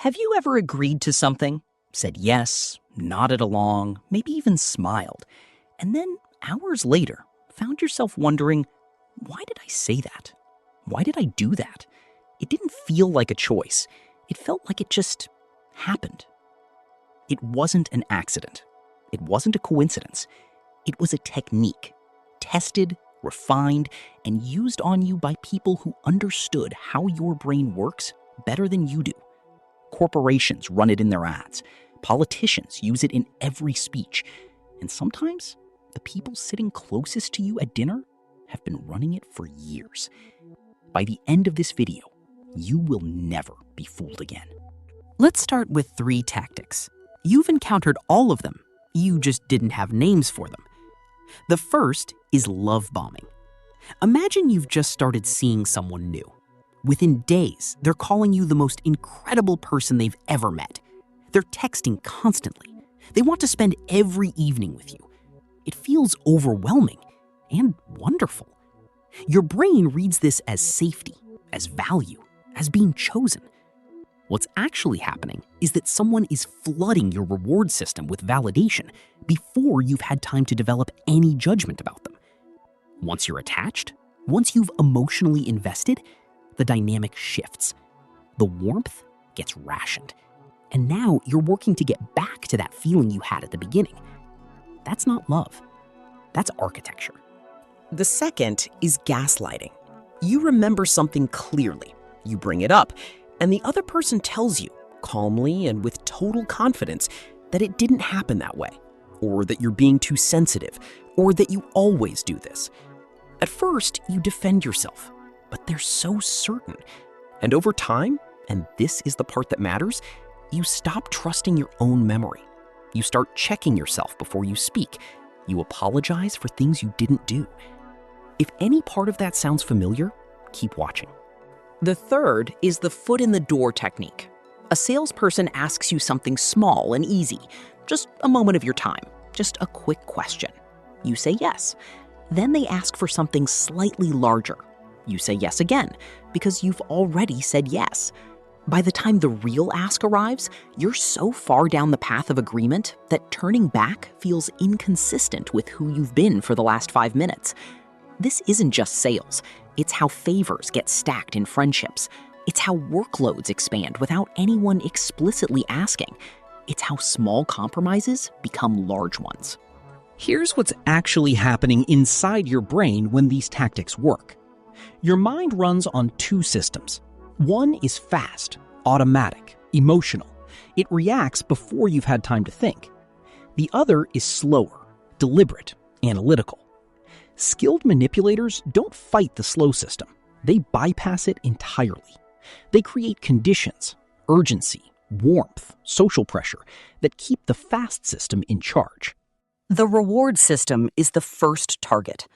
Have you ever agreed to something, said yes, nodded along, maybe even smiled, and then hours later found yourself wondering, why did I say that? Why did I do that? It didn't feel like a choice. It felt like it just happened. It wasn't an accident. It wasn't a coincidence. It was a technique, tested, refined, and used on you by people who understood how your brain works better than you do. Corporations run it in their ads. Politicians use it in every speech. And sometimes, the people sitting closest to you at dinner have been running it for years. By the end of this video, you will never be fooled again. Let's start with 3 tactics. You've encountered all of them. You just didn't have names for them. The first is love bombing. Imagine you've just started seeing someone new. Within days, they're calling you the most incredible person they've ever met. They're texting constantly. They want to spend every evening with you. It feels overwhelming and wonderful. Your brain reads this as safety, as value, as being chosen. What's actually happening is that someone is flooding your reward system with validation before you've had time to develop any judgment about them. Once you're attached, once you've emotionally invested, the dynamic shifts. The warmth gets rationed. And now you're working to get back to that feeling you had at the beginning. That's not love. That's architecture. The second is gaslighting. You remember something clearly. You bring it up, and the other person tells you, calmly and with total confidence, that it didn't happen that way, or that you're being too sensitive, or that you always do this. At first, you defend yourself, but they're so certain. And over time, and this is the part that matters, you stop trusting your own memory. You start checking yourself before you speak. You apologize for things you didn't do. If any part of that sounds familiar, keep watching. The third is the foot in the door technique. A salesperson asks you something small and easy, just a moment of your time, just a quick question. You say yes. Then they ask for something slightly larger. You say yes again, because you've already said yes. By the time the real ask arrives, you're so far down the path of agreement that turning back feels inconsistent with who you've been for the last 5 minutes. This isn't just sales. It's how favors get stacked in friendships. It's how workloads expand without anyone explicitly asking. It's how small compromises become large ones. Here's what's actually happening inside your brain when these tactics work. Your mind runs on 2 systems. One is fast, automatic, emotional. It reacts before you've had time to think. The other is slower, deliberate, analytical. Skilled manipulators don't fight the slow system. They bypass it entirely. They create conditions, urgency, warmth, social pressure that keep the fast system in charge. The reward system is the first target.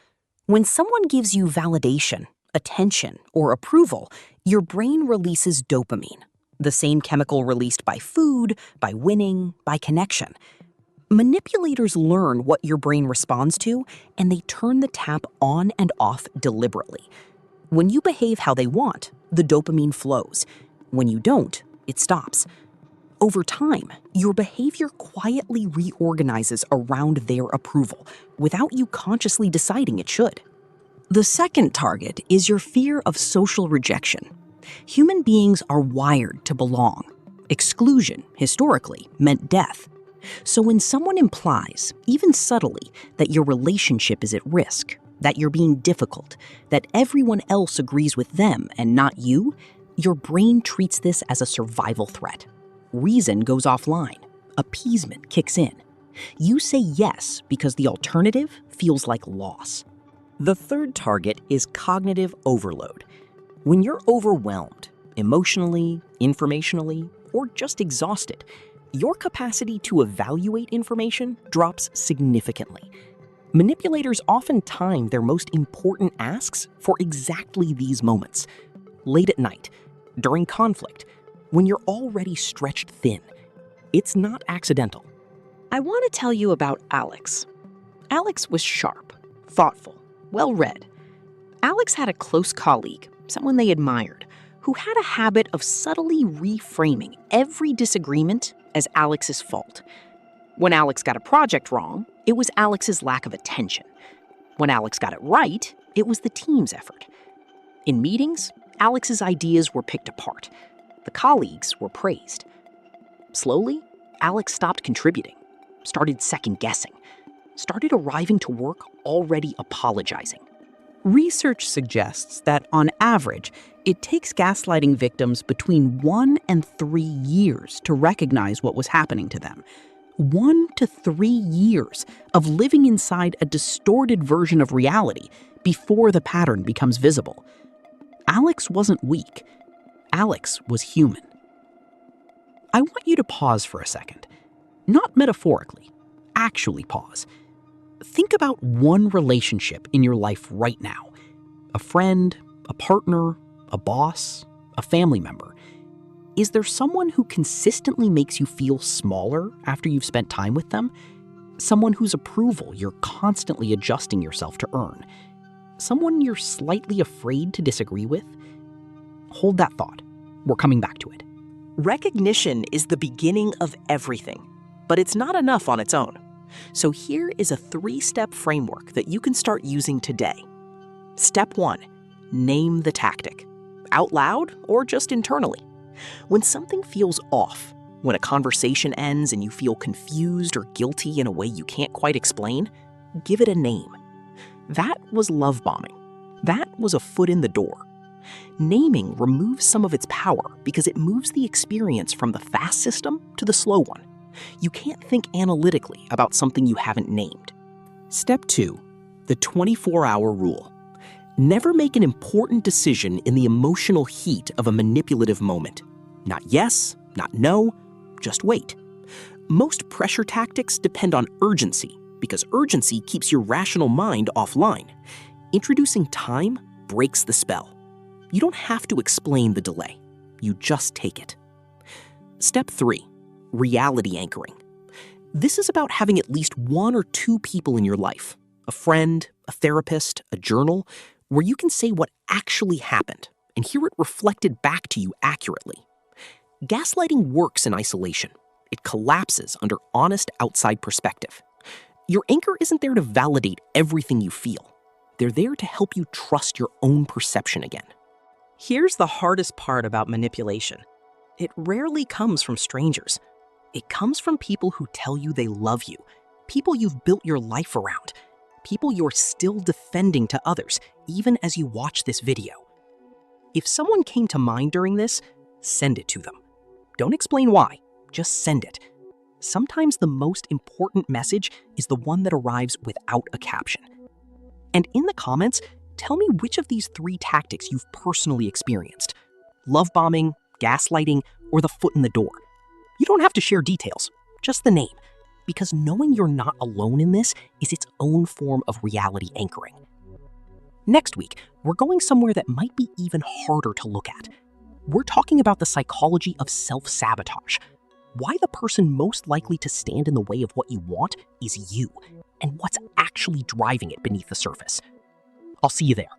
When someone gives you validation, attention, or approval, your brain releases dopamine, the same chemical released by food, by winning, by connection. Manipulators learn what your brain responds to, and they turn the tap on and off deliberately. When you behave how they want, the dopamine flows. When you don't, it stops. Over time, your behavior quietly reorganizes around their approval without you consciously deciding it should. The second target is your fear of social rejection. Human beings are wired to belong. Exclusion, historically, meant death. So when someone implies, even subtly, that your relationship is at risk, that you're being difficult, that everyone else agrees with them and not you, your brain treats this as a survival threat. Reason goes offline. Appeasement kicks in. You say yes because the alternative feels like loss. The third target is cognitive overload. When you're overwhelmed, emotionally, informationally, or just exhausted, your capacity to evaluate information drops significantly. Manipulators often time their most important asks for exactly these moments. Late at night, during conflict, when you're already stretched thin. It's not accidental. I want to tell you about Alex. Alex was sharp, thoughtful, well-read. Alex had a close colleague, someone they admired, who had a habit of subtly reframing every disagreement as Alex's fault. When Alex got a project wrong, it was Alex's lack of attention. When Alex got it right, it was the team's effort. In meetings, Alex's ideas were picked apart. The colleagues were praised. Slowly, Alex stopped contributing, started second-guessing, started arriving to work already apologizing. Research suggests that, on average, it takes gaslighting victims between 1 and 3 years to recognize what was happening to them. 1 to 3 years of living inside a distorted version of reality before the pattern becomes visible. Alex wasn't weak. Alex was human. I want you to pause for a second. Not metaphorically. Actually pause. Think about one relationship in your life right now. A friend, a partner, a boss, a family member. Is there someone who consistently makes you feel smaller after you've spent time with them? Someone whose approval you're constantly adjusting yourself to earn? Someone you're slightly afraid to disagree with? Hold that thought. We're coming back to it. Recognition is the beginning of everything, but it's not enough on its own. So here is a 3-step framework that you can start using today. Step 1, name the tactic, out loud or just internally. When something feels off, when a conversation ends and you feel confused or guilty in a way you can't quite explain, give it a name. That was love bombing. That was a foot in the door. Naming removes some of its power because it moves the experience from the fast system to the slow one. You can't think analytically about something you haven't named. Step 2, the 24-hour rule. Never make an important decision in the emotional heat of a manipulative moment. Not yes, not no, just wait. Most pressure tactics depend on urgency because urgency keeps your rational mind offline. Introducing time breaks the spell. You don't have to explain the delay. You just take it. Step 3, reality anchoring. This is about having at least 1 or 2 people in your life, a friend, a therapist, a journal, where you can say what actually happened and hear it reflected back to you accurately. Gaslighting works in isolation. It collapses under honest outside perspective. Your anchor isn't there to validate everything you feel. They're there to help you trust your own perception again. Here's the hardest part about manipulation. It rarely comes from strangers. It comes from people who tell you they love you, people you've built your life around, people you're still defending to others, even as you watch this video. If someone came to mind during this, send it to them. Don't explain why, just send it. Sometimes the most important message is the one that arrives without a caption. And in the comments, tell me which of these 3 tactics you've personally experienced. Love bombing, gaslighting, or the foot in the door. You don't have to share details, just the name, because knowing you're not alone in this is its own form of reality anchoring. Next week, we're going somewhere that might be even harder to look at. We're talking about the psychology of self-sabotage, why the person most likely to stand in the way of what you want is you, and what's actually driving it beneath the surface. I'll see you there.